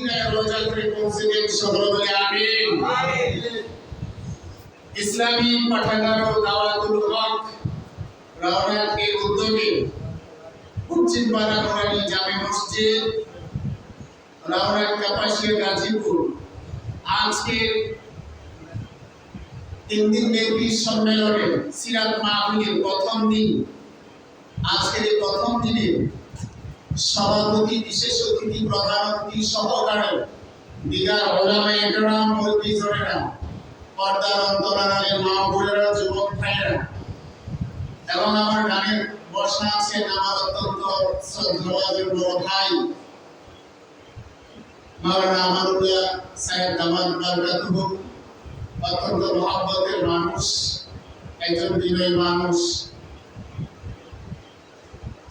মদিনায় রওজা করে পৌঁছে দেন, সকলে বলে আমিন। ইসলামী পাঠাগার ও দাওয়াতুল হক রওনাকের উদ্যোগে পশ্চিমপাড়া নুরানি জামে মসজিদ রওনাক কাপাসিয়া গাজীপুর আজকে 3 দিন ব্যাপী সম্মেলনে সিরাত মাহফিলের প্রথম দিন। আজকের এই প্রথম দিনে সভাপতি, বিশেষ অতিথি, প্রধান অতিথি সহকারে দিগার ওলামায়ে কেরাম, মুরব্বিজনেরা, পর্দার অন্তরালের মা বোনেরা, যুবক ভাইয়েরা এবং আমার গানের বসা আছেন আমার অত্যন্ত শ্রদ্ধাভাজন বড় ভাই মাওলানা আমানুল্লাহ সাহেব দামাত বারকাতুহু, অত্যন্ত মহব্বতের মানুষ, একজন বিনয়ী মানুষ।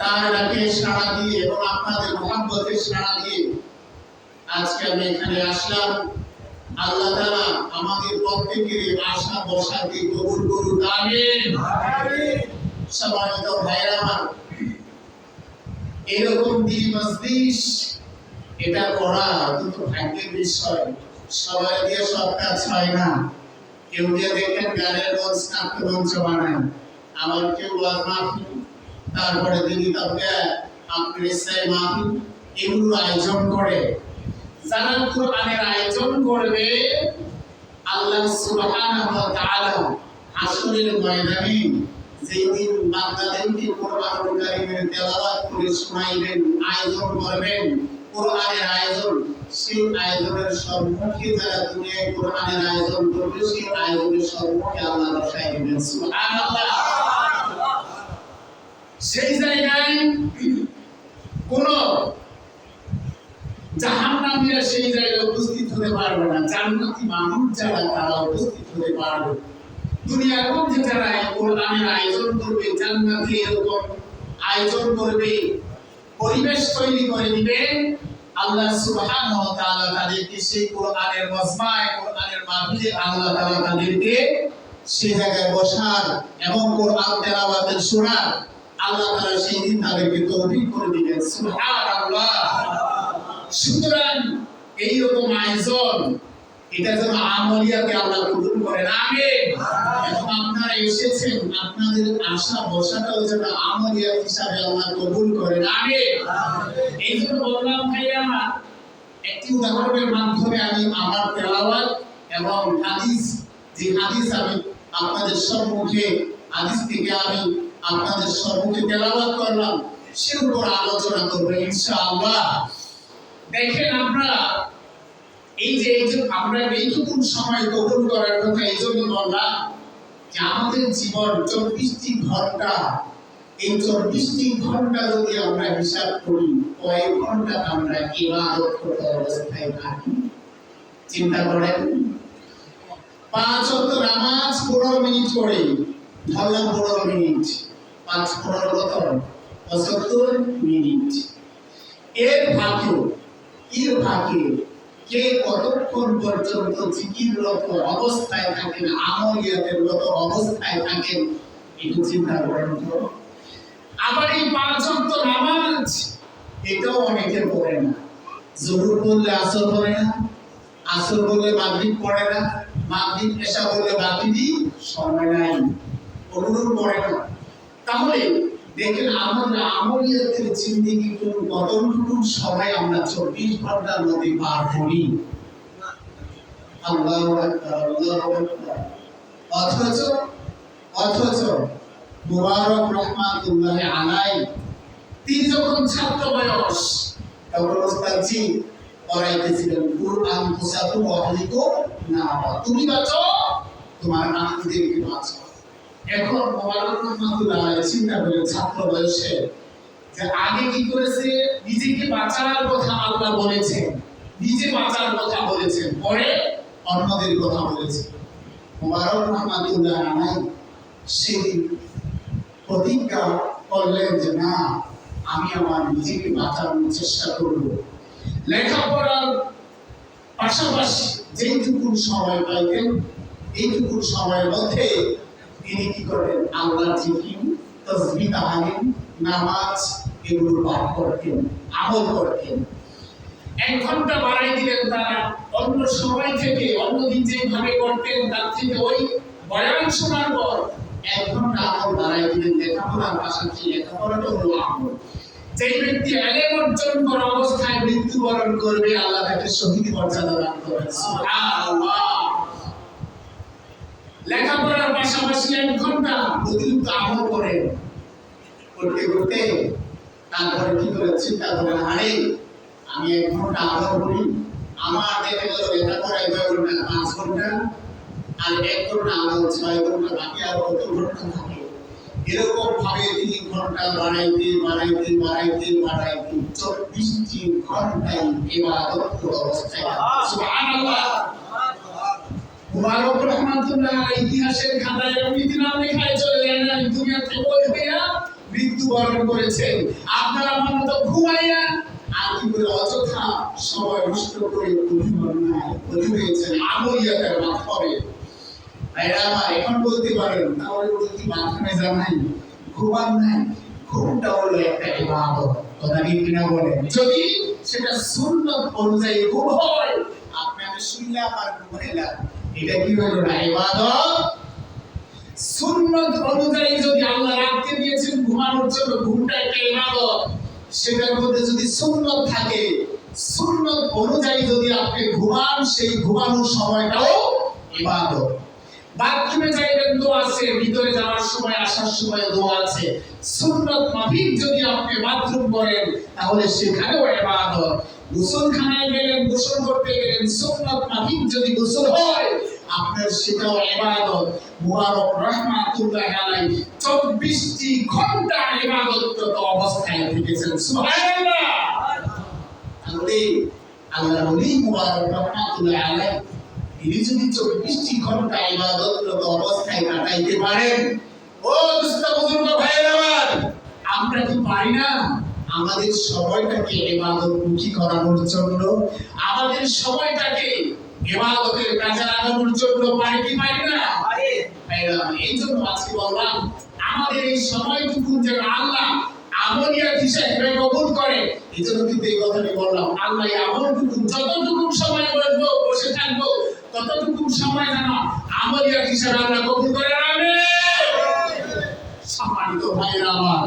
তার ডাকে সাড়া দিয়ে এবং আপনাদের মহব্বতের সাড়া দিয়ে আজকে আমি এখানে আসলাম। আল্লাহ তাআলা আমাদের প্রত্যেকের আশা বসাকে কবুল করুন, আমিন। সম্মানিত ভাইরা আমার, এরকম দিন মজলিস এটা করা কিন্তু ভাগ্যের বিষয়। সবাই দিয়ে সব কাজ হয় না। কেউ দিয়ে দেখেন গানের মঞ্চ, নাট্য মঞ্চ বানায়, আমার কেউ ওয়াজ মাহফিল, তারপরে দিদি তাবলিগ, আপনার ইসলামী মাহফিল, এগুলো আয়োজন করে। যারা কোরআনের আয়োজন করবে, আল্লাহ সুবহানাহু ওয়া তাআলা হাসরের ময়দানে যেদিন বান্দাদেরকে কোরআনুল কারীমের তেলাওয়াত করে শোনাইবেন, আয়োজন করবেন কোরআনের আয়োজন, সেই আয়োজনের সম্মুখে যারা দুনিয়ায় কোরআনের আয়োজন করবে, সেই আয়োজনের সম্মুখে আল্লাহ বসাই দিবেন। সুবহানাল্লাহ। সেই জায়গায় কোন জাহান্নামীরা সেই জায়গায় উপস্থিত হতে পারবে না, জান্নাতি মানুষ যারা তারা উপস্থিত হতে পারবে। দুনিয়ার মধ্যে যারা কোরআনের আয়োজন করবে, জান্নাতে এরকম আয়োজন করবে, পরিবেশ তৈরি করে দিবে, আল্লাহ সুবহানাহু ওয়া তাআলা তাদেরকে সেই কোরআনের মজমায়, কোরআনের মাহফিলে আল্লাহ তাআলা তাদেরকে সেই জায়গায় বসার এবং কোরআন তেলাওয়াতের শোনার আল্লাহ তাআলা সেই দিন তাদেরকে তৌফিক করে দিবেন। সুবহানাল্লাহ। সুতরাং এইরকম আয়োজন, এটা যেন আমলিয়াতে আল্লাহ কবুল করেন, আমিন। এবং আপনারা এসেছেন, আপনাদের আশা বসাটাও যেন আমলিয়াত হিসাবে আল্লাহ কবুল করেন, আমিন। এই জন্য বললাম ভাইয়া, একটি উদাহরণের মাধ্যমে আমি আমার তেলাওয়াত এবং হাদিস, যে হাদিস আমি আপনাদের সম্মুখে, হাদিস থেকে আমি আপনাদের সম্মুখে তেলাওয়াত করলাম, সে উপর আলোচনা করব ইনশাআল্লাহ। দেখেন, আমরা এই যে আমরা এইটুকু সময় কবুল করার কথা এই জন্য বললাম যে আমাদের জীবন 24টি ঘন্টা, এই 24টি ঘন্টা যদি আমরা হিসাব করি, কয় ঘন্টা আমরা ইবাদত করতে অবস্থায় থাকি চিন্তা করেন। 5 ওয়াক্ত নামাজ 15 মিনিট করে, ধরলাম 15 মিনিট, 5 15 কত 75 মিনিট। এর ফাঁকে কে কতক্ষণ পর্যন্ত জিকিররত অবস্থায় থাকেন, আমলিয়াতের রত অবস্থায় থাকেন, একটু চিন্তা করেন তো। আবার এই 5 ওয়াক্ত নামাজ, এটাও অনেকে পড়ে না। জোহর পড়লে আসর পড়ে না, আসর পড়লে মাগরিব পড়ে না, মাগরিব এশা পড়লে বাকি দিন সময় নাই, ওগুলো পড়ে না। তাহলে দেখেন, আমরা আমলিয়াতের জিন্দেগি কতটুকু সময় আমরা 24 ঘন্টার মধ্যে পার করি। আল্লাহু আকবার, আল্লাহু আকবার। অথচ মুবারক রহমাতুল্লাহ আলাইহি, তিনি যখন ছাত্র বয়স, তখন ওস্তাদজি পড়াইতেছিলেন কুরআন তুসাতু ওয়াহলিকু না, তুমি বাঁচো, তোমার আত্মীয়দেরকে বাঁচো। এখন মুবারক রহমাতুল্লাহ আলাইহি চিন্তা করে ছাত্র বয়সে যে আগে কি করেছে, নিজেকে বাঁচার কথা আল্লাহ বলেছেন, নিজে বাঁচার কথা বলেছেন, পরে অন্যদের কথা বলেছেন। মুবারক রহমাতুল্লাহ আলাইহি সেদিন প্রতিজ্ঞা করলেন যে না, আমি আমার নিজেকে বাঁচানোর চেষ্টা করব। লেখাপড়ার পাশাপাশি যেইটুকু সময় পাইতেন, এইটুকু সময়ের মধ্যে তিনি কি করেন, আল্লাহর জিকির, তাসবিহ, তাহলিল, নামাজ এগুলো পাঠ করতেন, আমল করতেন। 1 ঘন্টা বাড়াই দিলেন তারা, অন্য সময় থেকে অন্যদিন যেভাবে করতেন তার থেকে ওই বয়ান শোনার পর 1 ঘন্টা আমল বাড়াই দিলেন। লেখাপড়ার পাশাপাশি লেখাপড়াটা হলো আমল। যেই ব্যক্তি ইলম অর্জন করা অবস্থায় মৃত্যুবরণ করবে, আল্লাহ তাকে শহীদ মর্যাদা দান করবেন। সুবহানাল্লাহ। লেখাপড়ার পাশাপাশি 1 ঘন্টা অতিরিক্ত আমল করেন, করতে করতে তারপরে কি করে চিন্তা করেন, আরে আমি 1 ঘন্টা আমল করি, আমার দেখা গেল লেখাপড়ায় 5 ঘন্টা, আর 1 ঘন্টা আমল 6 ঘন্টা, বাকি আর কত ঘন্টা থাকে। এরকম ভাবে 3 ঘন্টা বাড়াইতে 24টি ঘন্টায় ইবাদত অবস্থায়। সুবহানাল্লাহ। মুবারক রহমাতুল্লাহ আলাইহি ইতিহাসের খাতায় এমনি নাম লেখায় চলে যায় না, দুনিয়া থেকে ওই হইয়া মৃত্যুবরণ করেছেন। আপনারা আমার মতো ঘুমাইয়া আর কি করে অযথা সময় নষ্ট করে বলি হয়েছেন আমলিয়াতের মাধ্যমে। ভাইরা আমার এখন বলতে পারেন, তাহলে বলতে মাধ্যমে জানাই ঘুমান নাই, ঘুমটা হলো একটা ইবাদত। কথা কি কিনা বলেন? যদি সেটা সুন্নাত অনুযায়ী ঘুম হয়, আপনি আমি শুনলাম আর ঘুমাইলাম, এটা কি হলো না ইবাদত? সুন্নাত অনুযায়ী যদি আল্লাহ রাখতে দিয়েছেন ঘুমানোর জন্য, ঘুমটা একটা ইবাদত। সেটার মধ্যে যদি সুন্নাত থাকে, সুন্নাত অনুযায়ী যদি আপনি ঘুমান, সেই ঘুমানোর সময়টাও ইবাদত। বাথরুমে যাইবেন দোয়া আছে, ভিতরে যাওয়ার সময় আসার সময় দোয়া আছে। সুন্নাত মাফিক যদি আপনি বাথরুম করেন, তাহলে সেখানেও ইবাদত। গোসলখানায় গেলেন, গোসল করতে গেলেন, সুন্নাত মাফিক যদি গোসল হয়, আপনার সেটাও ইবাদত। মুবারক রহমাতুল্লাহ আলাইহি 24টি ঘন্টা ইবাদতরত অবস্থায় থেকেছেন। সুবহানাল্লাহ। তাহলে আল্লাহ নবী মুবারক রহমাতুল্লাহ আলাইহি তিনি যদি 24টি ঘন্টা ইবাদতরত অবস্থায় কাটাইতে পারেন, ও দুস্থ বুজুর্গ ভাইয়েরা আমার, আমরা কি পারি না আমাদের সময়টাকে ইবাদতমুখী করানোর জন্য, আমাদের সময়টাকে ইবাদতের কাজে লাগানোর জন্য পারি কি পারি না? ভাইরা, এই জন্য আজকে বললাম আমাদের এই সময়টুকু যেন আল্লাহ আমলিয়াত হিসেবে কবুল করে। এই জন্য কিন্তু এই কথাটি বললাম, আল্লাহ এই আমলটুকু যতটুকু সময় বসবো, বসে থাকবো, ততটুকু সময় যেন আমলিয়াত হিসেবে আল্লাহ কবুল করে। আমিন। সম্মানিত ভাইরা আমার,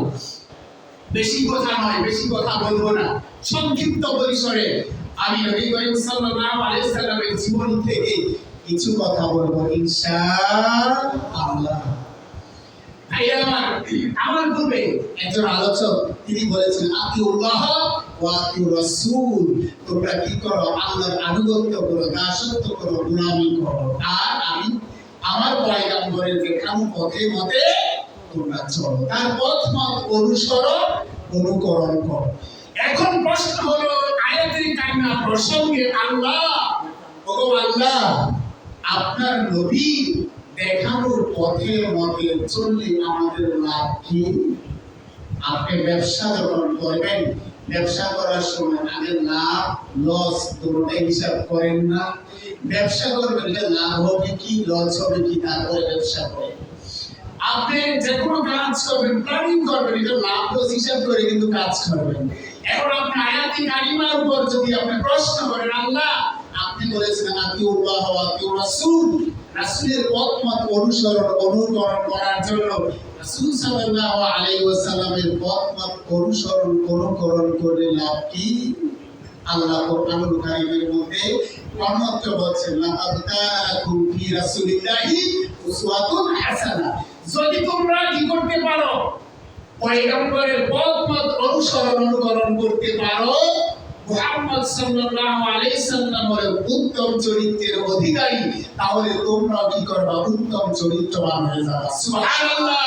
বেশি কথা নয়, বেশি কথা বলবো না, সংক্ষিপ্ত পরিসরে আমি নবী করিম সাল্লাল্লাহু আলাইহি সাল্লামের জীবনী থেকে কিছু কথা বলবো ইনশাআল্লাহ। ভাইরা আমার পূর্বে একজন আলোচক তিনি বলেছেন, আতিউল্লাহ ওয়া আতিউর রাসূল, তোমরা কি করো? আল্লাহর আনুগত্য করো, দাসত্ব করো, গোলামি করো, আর আমি আমার পয়গম্বরের দেখানো পথে মতে তোমরা চলো, তার পথ মত অনুকরণ করো। এখন প্রশ্ন হলো, আয়াতের কারিমা প্রসঙ্গে আল্লাহ আপনার নবী দেখানোর পথে মতে চললে আমাদের লাভ কি? আপনি ব্যবসা যখন করবেন, ব্যবসা করার সময় আগে লাভ লস দুটোটাই হিসাব করেন না? ব্যবসা করবেন, এটা লাভ হবে কি লস হবে কি, তারপরে ব্যবসা করেন। আপনি যে কোনো কাজ করবেন, প্ল্যানিং করবেন, এটা লাভ লস হিসাব করে কিন্তু কাজ করবেন। এখন আপনি আয়াতি কারিমার উপর যদি আপনি প্রশ্ন করেন, আল্লাহ আপনি বলেছেন আতিউল্লাহ ওয়া আতিউর রাসূল, রাসূলের পথ মত অনুকরণ করার জন্য রাসূল সাল্লাল্লাহু আলাইহি ওয়াসাল্লামের পথ মত অনুকরণ করে লাভ কি? আল্লাহ কোরআনুল কারীমের মধ্যে অন্যত্র বলছেন, লাকাদ কানা লাকুম ফি রাসূলিল্লাহি উসওয়াতুন হাসানাহ। যদি তোমরা কি করতে পারো, পয়গম্বরের পথ মত অনুকরণ করতে পারো, মুহাম্মদ সাল্লাল্লাহু আলাইহি সাল্লামের উত্তম চরিত্রের অধিকারী, তাহলে তোমরা কি করবা? উত্তম চরিত্রবান হয়ে যাবা। সুবহানাল্লাহ।